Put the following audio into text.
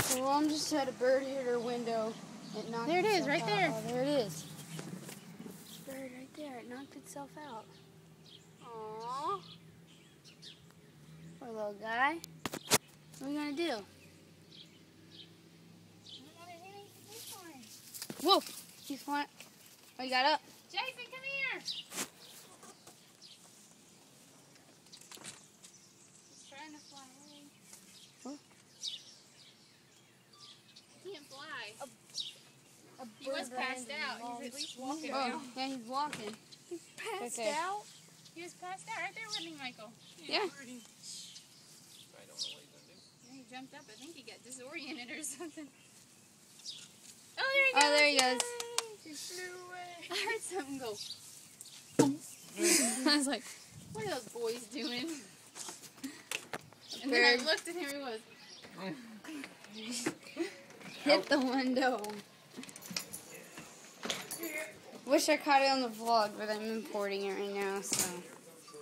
So Mom just had a bird hit her window. There it is, right there. Oh, there it is. Bird right there. It knocked itself out. Aww. Poor little guy. What are we gonna do? Whoa! He's flying. Oh, you got up. Jason, come here. He's trying to fly away. Huh? He can't fly. He bird was passed out. He's at least walking now. Oh, yeah, he's walking. He's passed Okay. out? He was passed out right there, wasn't he, Michael? Yeah. I don't know what he's gonna do. Yeah, he jumped up. I think he got disoriented or something. Oh, there he goes. Oh, there he goes. He flew away. I heard something go. I was like, what are those boys doing? And then I looked at him, he was. Hit the window. Wish I caught it on the vlog, but I'm importing it right now, so.